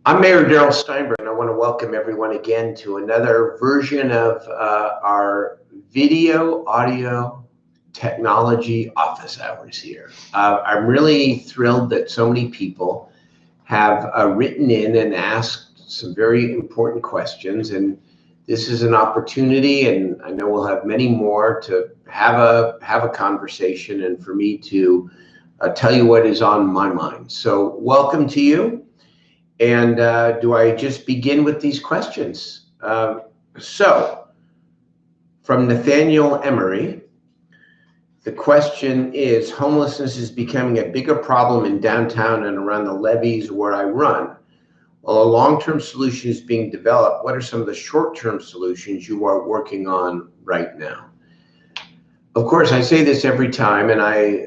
I'm Mayor Darrell Steinberg, and I want to welcome everyone again to another version of our video audio technology office hours here. I'm really thrilled that so many people have written in and asked some very important questions, and this is an opportunity, and I know we'll have many more, to have a conversation and for me to tell you what is on my mind. So welcome to you. And do I just begin with these questions? So from Nathaniel Emery, the question is, homelessness is becoming a bigger problem in downtown and around the levees where I run. While a long-term solution is being developed, what are some of the short-term solutions you are working on right now? Of course, I say this every time, and I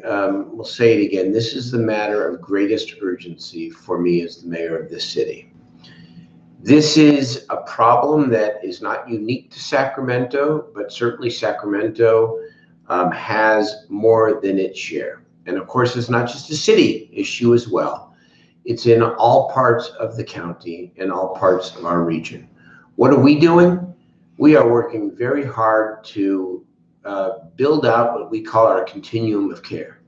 will say it again. This is the matter of greatest urgency for me as the mayor of this city. This is a problem that is not unique to Sacramento, but certainly Sacramento has more than its share. And of course, it's not just a city issue as well. It's in all parts of the county and all parts of our region. What are we doing? We are working very hard to build out what we call our continuum of care.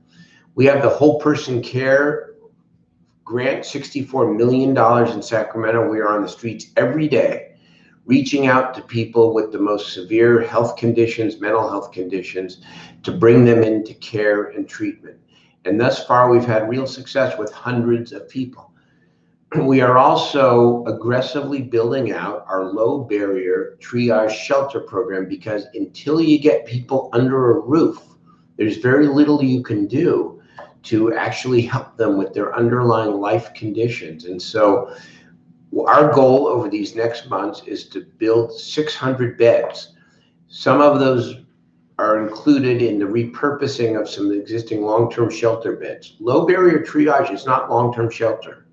We have the whole person care grant, $64 million in Sacramento. We are on the streets every day, reaching out to people with the most severe health conditions, mental health conditions, to bring them into care and treatment. And thus far, we've had real success with hundreds of people. We are also aggressively building out our low barrier triage shelter program, because until you get people under a roof, there's very little you can do to actually help them with their underlying life conditions. And so our goal over these next months is to build 600 beds. Some of those are included in the repurposing of some existing long-term shelter beds. Low barrier triage is not long-term shelter.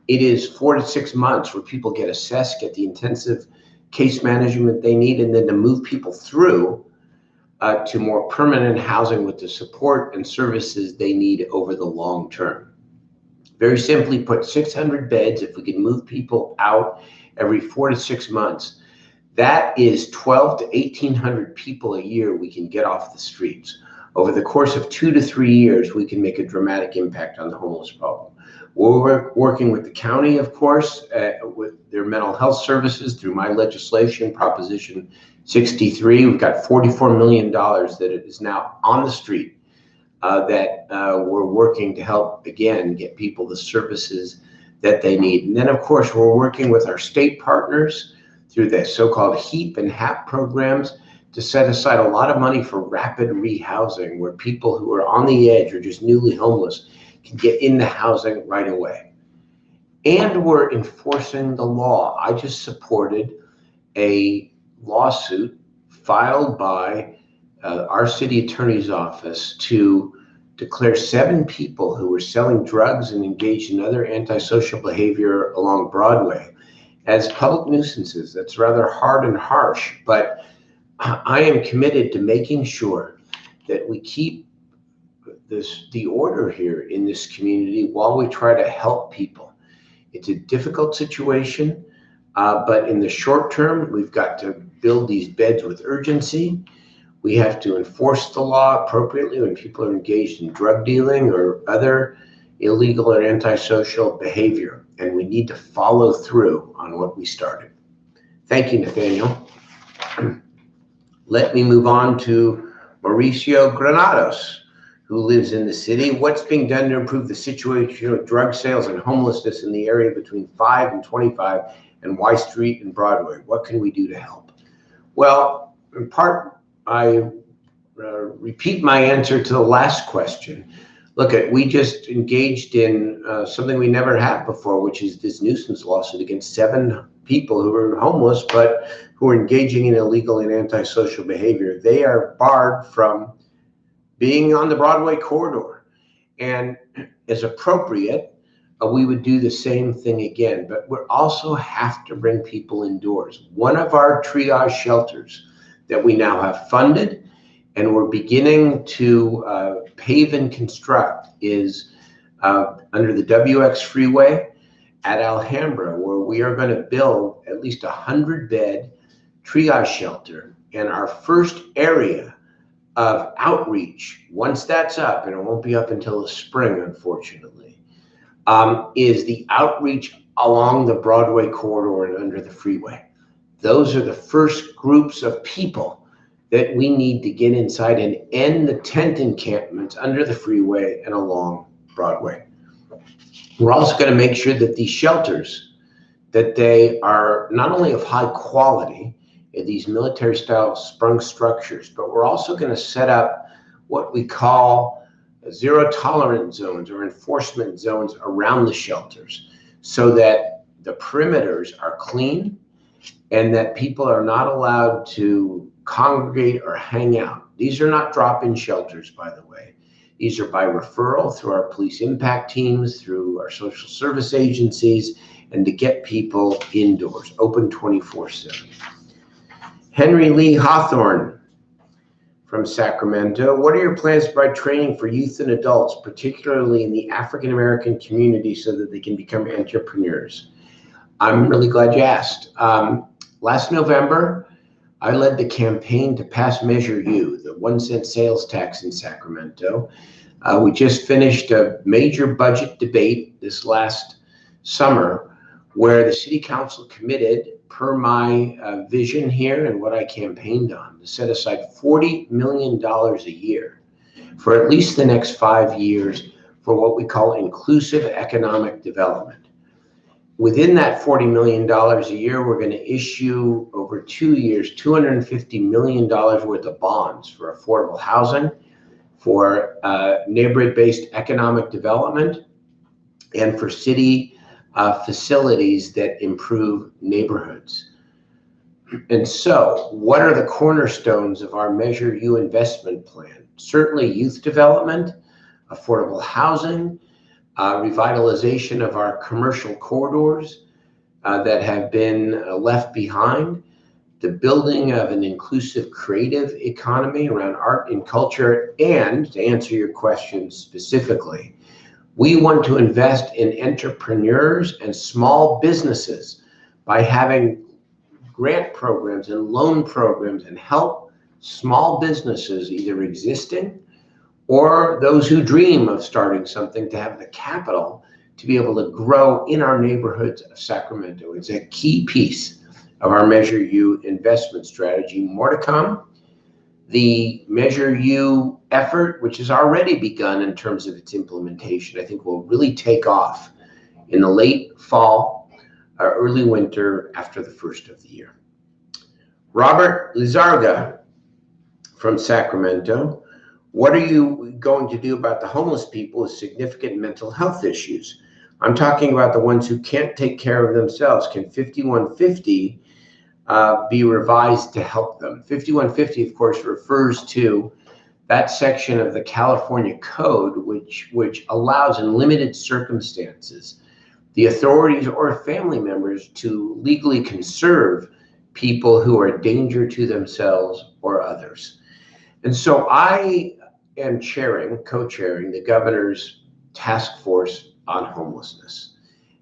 It is 4 to 6 months where people get assessed, get the intensive case management they need, and then to move people through to more permanent housing with the support and services they need over the long term. Very simply put, 600 beds, if we can move people out every 4 to 6 months, that is 1,200 to 1,800 people a year we can get off the streets. Over the course of 2 to 3 years, we can make a dramatic impact on the homeless problem. We're working with the county, of course, with their mental health services through my legislation, Proposition 63. We've got $44 million that is now on the street that we're working to help, again, get people the services that they need. And then, of course, we're working with our state partners through the so-called HEAP and HAP programs to set aside a lot of money for rapid rehousing, where people who are on the edge or just newly homeless can get into housing right away. And we're enforcing the law. I just supported a lawsuit filed by our city attorney's office to declare 7 people who were selling drugs and engaged in other antisocial behavior along Broadway as public nuisances. That's rather hard and harsh, but I am committed to making sure that we keep the order here in this community while we try to help people. It's a difficult situation, but in the short term, we've got to build these beds with urgency. We have to enforce the law appropriately when people are engaged in drug dealing or other illegal or antisocial behavior, and we need to follow through on what we started. Thank you, Nathaniel. Let me move on to Mauricio Granados, who lives in the city. What's being done to improve the situation of drug sales and homelessness in the area between 5 and 25 and Y Street and Broadway? What can we do to help? Well, in part, I repeat my answer to the last question. Look, we just engaged in something we never had before, which is this nuisance lawsuit against 7 people who are homeless, but who are engaging in illegal and antisocial behavior. They are barred from being on the Broadway corridor. And as appropriate, we would do the same thing again, but we also have to bring people indoors. One of our triage shelters that we now have funded and we're beginning to pave and construct is under the WX freeway at Alhambra, where we are going to build at least 100-bed triage shelter. And our first area of outreach, once that's up, and it won't be up until the spring, unfortunately, is the outreach along the Broadway corridor and under the freeway. Those are the first groups of people that we need to get inside and end the tent encampments under the freeway and along Broadway. We're also going to make sure that these shelters, that they are not only of high quality, these military style sprung structures, but we're also going to set up what we call zero tolerance zones or enforcement zones around the shelters, so that the perimeters are clean and that people are not allowed to congregate or hang out. These are not drop-in shelters, by the way. These are by referral through our police impact teams, through our social service agencies, and to get people indoors, open 24/7. Henry Lee Hawthorne from Sacramento. What are your plans to provide training for youth and adults, particularly in the African-American community, so that they can become entrepreneurs? I'm really glad you asked. Last November, I led the campaign to pass Measure U, the 1-cent sales tax in Sacramento. We just finished a major budget debate this last summer where the city council committed, per my vision here and what I campaigned on, to set aside $40 million a year for at least the next 5 years for what we call inclusive economic development. Within that $40 million a year, we're going to issue over 2 years, $250 million worth of bonds for affordable housing, for neighborhood-based economic development, and for city facilities that improve neighborhoods. And so, what are the cornerstones of our Measure U investment plan? Certainly youth development, affordable housing, revitalization of our commercial corridors that have been left behind, the building of an inclusive creative economy around art and culture, and to answer your question specifically, we want to invest in entrepreneurs and small businesses by having grant programs and loan programs and help small businesses, either existing or those who dream of starting something, to have the capital to be able to grow in our neighborhoods of Sacramento. It's a key piece of our Measure U investment strategy. More to come. The Measure U effort, which has already begun in terms of its implementation, I think will really take off in the late fall or early winter after the first of the year. Robert Lizarga from Sacramento. What are you going to do about the homeless people with significant mental health issues? I'm talking about the ones who can't take care of themselves. Can 5150 be revised to help them? 5150, of course, refers to that section of the California Code, which allows, in limited circumstances, the authorities or family members to legally conserve people who are a danger to themselves or others. And so I am co-chairing the governor's task force on homelessness.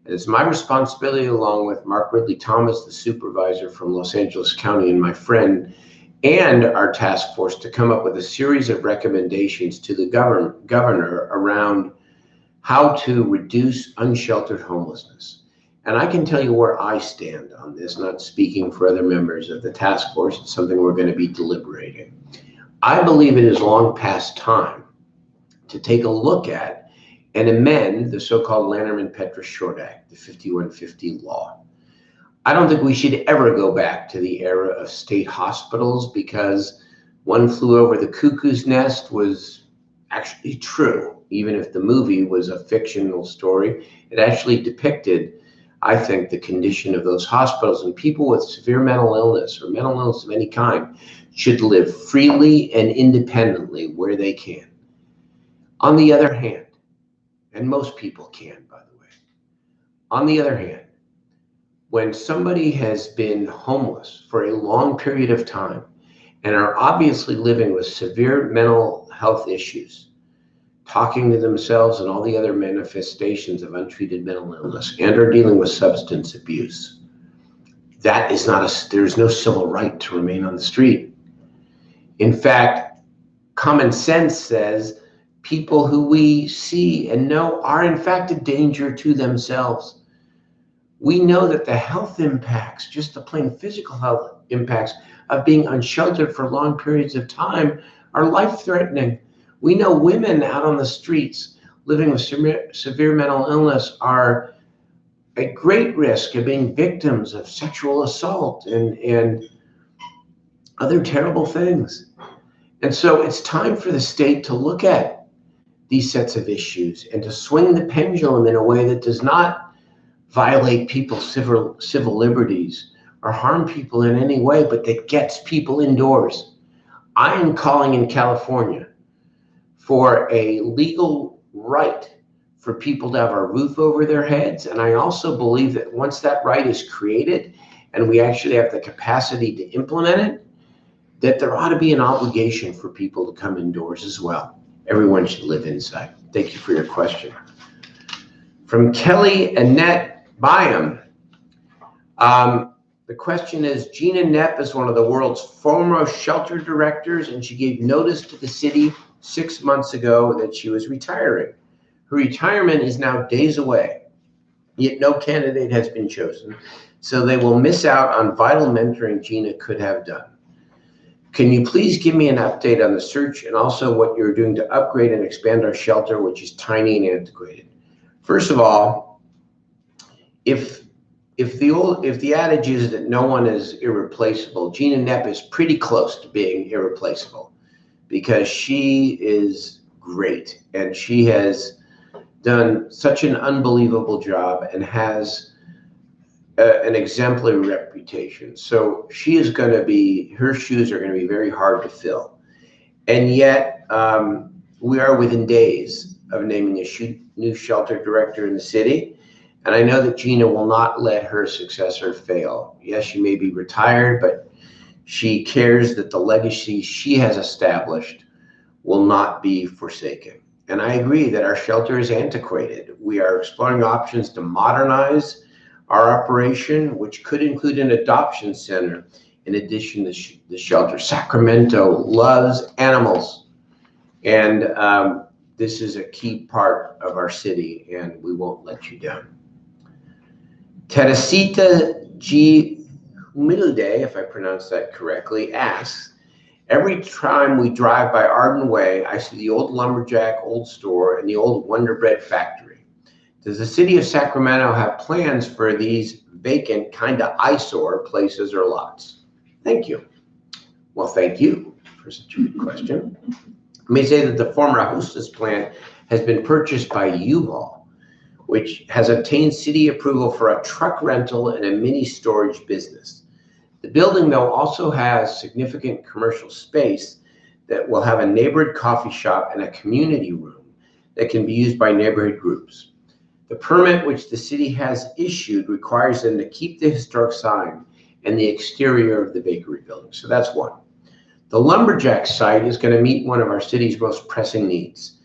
It's my responsibility, along with Mark Ridley Thomas, the supervisor from Los Angeles County, and my friend, and our task force, to come up with a series of recommendations to the governor around how to reduce unsheltered homelessness. And I can tell you where I stand on this, not speaking for other members of the task force. It's something we're going to be deliberating. I believe it is long past time to take a look at and amend the so-called Lanterman-Petra Short Act, the 5150 law. I don't think we should ever go back to the era of state hospitals, because One Flew Over the Cuckoo's Nest was actually true. Even if the movie was a fictional story, it actually depicted, I think, the condition of those hospitals. And people with severe mental illness or mental illness of any kind should live freely and independently where they can. On the other hand, and most people can, by the way, on the other hand, when somebody has been homeless for a long period of time and are obviously living with severe mental health issues, talking to themselves and all the other manifestations of untreated mental illness and are dealing with substance abuse. That is not there's no civil right to remain on the street. In fact, common sense says people who we see and know are in fact a danger to themselves. We know that the health impacts, just the plain physical health impacts of being unsheltered for long periods of time are life-threatening. We know women out on the streets living with severe mental illness are at great risk of being victims of sexual assault and other terrible things. And so it's time for the state to look at these sets of issues and to swing the pendulum in a way that does not violate people's civil liberties or harm people in any way, but that gets people indoors. I am calling in California for a legal right for people to have a roof over their heads. And I also believe that once that right is created and we actually have the capacity to implement it, that there ought to be an obligation for people to come indoors as well. Everyone should live inside. Thank you for your question. From Kelly Annette Byam, the question is, Gina Knepp is one of the world's foremost shelter directors, and she gave notice to the city 6 months ago that she was retiring. Her retirement is now days away, yet no candidate has been chosen, so they will miss out on vital mentoring Gina could have done. Can you please give me an update on the search and also what you're doing to upgrade and expand our shelter, which is tiny and antiquated? First of all, if the adage is that no one is irreplaceable, Gina Knepp is pretty close to being irreplaceable because she is great and she has done such an unbelievable job and has an exemplary reputation. So she is going to be, her shoes are going to be very hard to fill. And yet we are within days of naming a new shelter director in the city. And I know that Gina will not let her successor fail. Yes, she may be retired, but she cares that the legacy she has established will not be forsaken. And I agree that our shelter is antiquated. We are exploring options to modernize our operation, which could include an adoption center in addition to the shelter. Sacramento loves animals, and this is a key part of our city, and we won't let you down. Teresita G. Humilde, if I pronounced that correctly, asks, every time we drive by Arden Way, I see the old Lumberjack old store and the old Wonder Bread factory. Does the city of Sacramento have plans for these vacant kind of eyesore places or lots? Thank you. Well, thank you for such a good question. Let me say that the former Hostess plant has been purchased by U-Haul, which has obtained city approval for a truck rental and a mini storage business. The building, though, also has significant commercial space that will have a neighborhood coffee shop and a community room that can be used by neighborhood groups. The permit which the city has issued requires them to keep the historic sign and the exterior of the bakery building. So that's one. The Lumberjack site is going to meet one of our city's most pressing needs.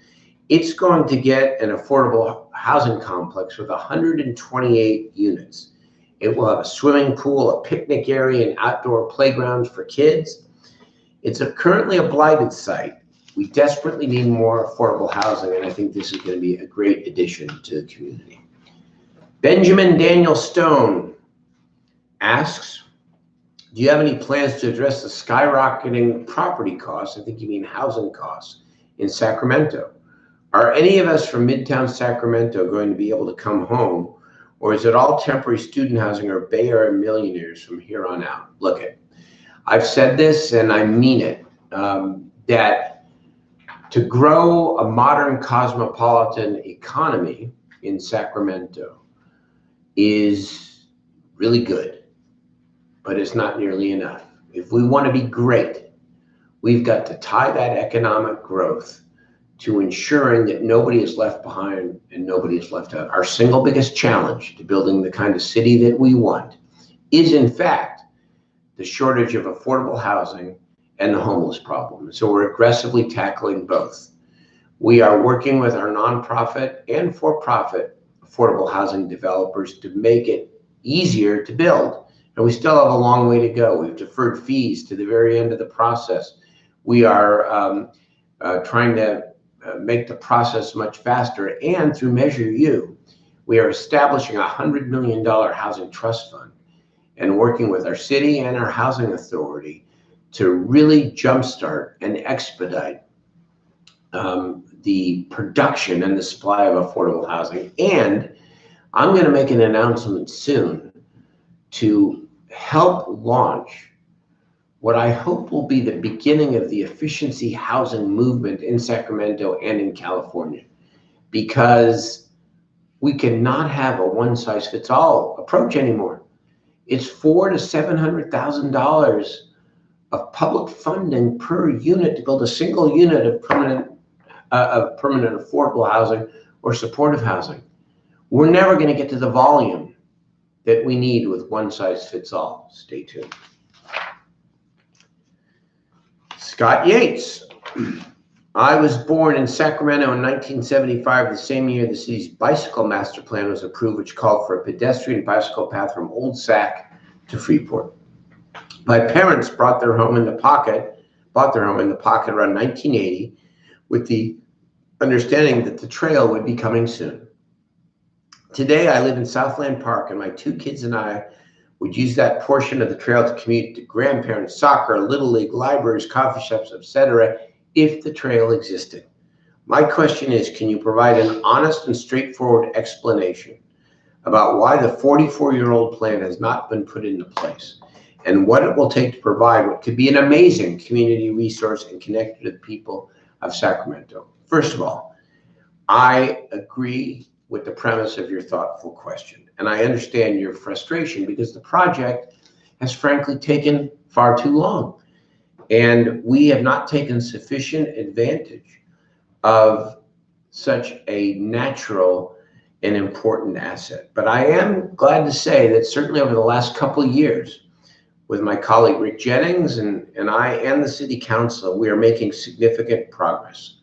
It's going to get an affordable housing complex with 128 units. It will have a swimming pool, a picnic area, and outdoor playgrounds for kids. It's currently a blighted site. We desperately need more affordable housing, and I think this is going to be a great addition to the community. Benjamin Daniel Stone asks, do you have any plans to address the skyrocketing property costs, I think you mean housing costs, in Sacramento? Are any of us from Midtown Sacramento going to be able to come home, or is it all temporary student housing or Bay Area millionaires from here on out? Look, I've said this and I mean it, that to grow a modern cosmopolitan economy in Sacramento is really good, but it's not nearly enough. If we want to be great, we've got to tie that economic growth to ensuring that nobody is left behind and nobody is left out. Our single biggest challenge to building the kind of city that we want is, in fact, the shortage of affordable housing and the homeless problem. So we're aggressively tackling both. We are working with our nonprofit and for-profit affordable housing developers to make it easier to build. And we still have a long way to go. We've deferred fees to the very end of the process. We are trying to make the process much faster. And through Measure U, we are establishing a $100 million housing trust fund and working with our city and our housing authority to really jumpstart and expedite the production and the supply of affordable housing. And I'm going to make an announcement soon to help launch what I hope will be the beginning of the efficiency housing movement in Sacramento and in California, because we cannot have a one-size-fits-all approach anymore. It's $400,000 to $700,000 of public funding per unit to build a single unit of permanent affordable housing or supportive housing. We're never going to get to the volume that we need with one-size-fits-all. Stay tuned. Scott Yates. I was born in Sacramento in 1975, the same year the city's bicycle master plan was approved, which called for a pedestrian bicycle path from Old Sac to Freeport. My parents bought their home in the pocket around 1980 with the understanding that the trail would be coming soon. Today, I live in Southland Park, and my two kids and I would use that portion of the trail to commute to grandparents, soccer, Little League, libraries, coffee shops, etc., if the trail existed. My question is, can you provide an honest and straightforward explanation about why the 44-year-old plan has not been put into place, and what it will take to provide what could be an amazing community resource and connect to the people of Sacramento? First of all, I agree with the premise of your thoughtful question, and I understand your frustration because the project has frankly taken far too long, and we have not taken sufficient advantage of such a natural and important asset. But I am glad to say that certainly over the last couple of years, with my colleague Rick Jennings and I and the City Council, we are making significant progress.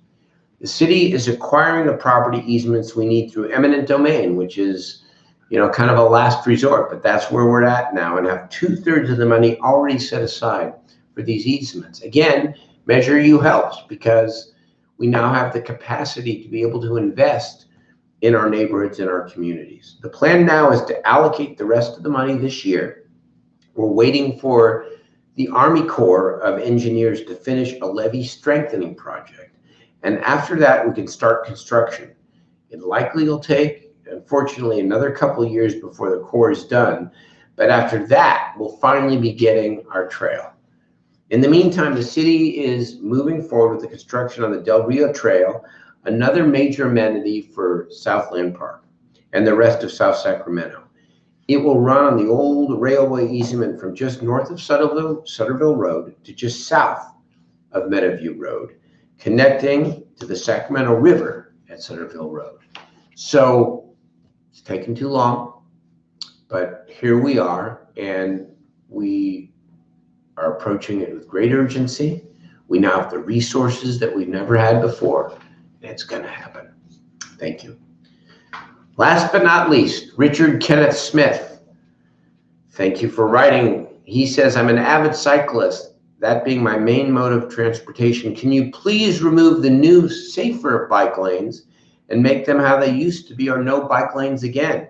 The city is acquiring the property easements we need through eminent domain, which is, kind of a last resort, but that's where we're at now, and have 2/3 of the money already set aside for these easements. Again, Measure U helps because we now have the capacity to be able to invest in our neighborhoods and our communities. The plan now is to allocate the rest of the money this year. We're waiting for the Army Corps of Engineers to finish a levee strengthening project. And after that, we can start construction. It likely will take, unfortunately, another couple of years before the Corps is done. But after that, we'll finally be getting our trail. In the meantime, the city is moving forward with the construction on the Del Rio Trail, another major amenity for Southland Park and the rest of South Sacramento. It will run on the old railway easement from just north of Sutterville Road to just south of Meadowview Road, connecting to the Sacramento River at Sutterville Road. So it's taken too long, but here we are, and we are approaching it with great urgency. We now have the resources that we've never had before, and it's going to happen. Thank you. Last but not least, Richard Kenneth Smith. Thank you for writing. He says, I'm an avid cyclist, that being my main mode of transportation. Can you please remove the new safer bike lanes and make them how they used to be, or no bike lanes again?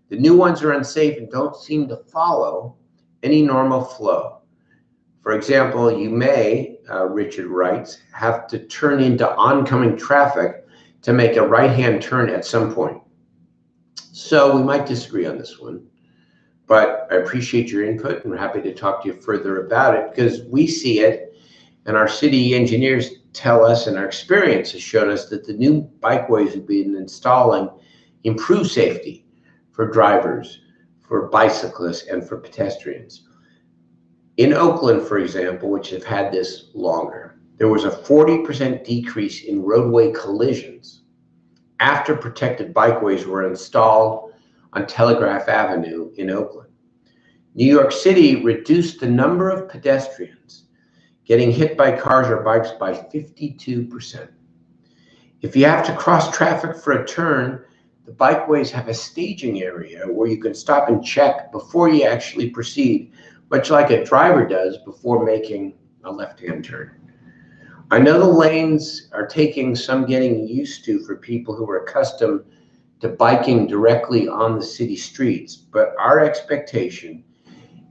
The new ones are unsafe and don't seem to follow any normal flow. For example, you may, Richard writes, have to turn into oncoming traffic to make a right-hand turn at some point. So we might disagree on this one, but I appreciate your input and we're happy to talk to you further about it, because we see it and our city engineers tell us, and our experience has shown us, that the new bikeways we've been installing improve safety for drivers, for bicyclists, and for pedestrians. In Oakland, for example, which have had this longer, there was a 40% decrease in roadway collisions after protected bikeways were installed on Telegraph Avenue in Oakland. New York City reduced the number of pedestrians getting hit by cars or bikes by 52%. If you have to cross traffic for a turn, the bikeways have a staging area where you can stop and check before you actually proceed, much like a driver does before making a left-hand turn. I know the lanes are taking some getting used to for people who are accustomed to biking directly on the city streets, but our expectation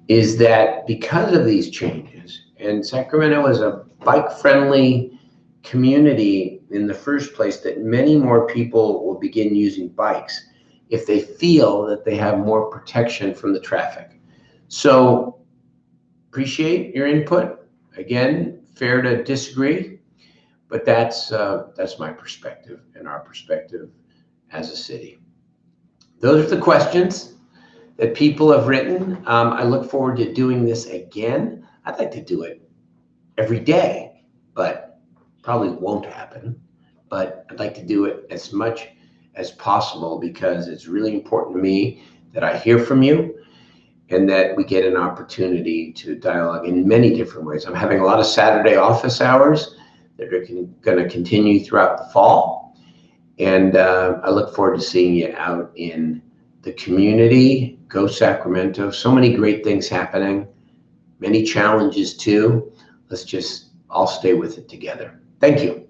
is that because of these changes, and Sacramento is a bike-friendly community in the first place, that many more people will begin using bikes if they feel that they have more protection from the traffic. So appreciate your input. Again, fair to disagree, but that's my perspective and our perspective as a city. Those are the questions that people have written. I look forward to doing this again. I'd like to do it every day, but probably won't happen. But I'd like to do it as much as possible because it's really important to me that I hear from you and that we get an opportunity to dialogue in many different ways. I'm having a lot of Saturday office hours that are going to continue throughout the fall. And I look forward to seeing you out in the community. Go Sacramento. So many great things happening, many challenges too. Let's just all stay with it together. Thank you.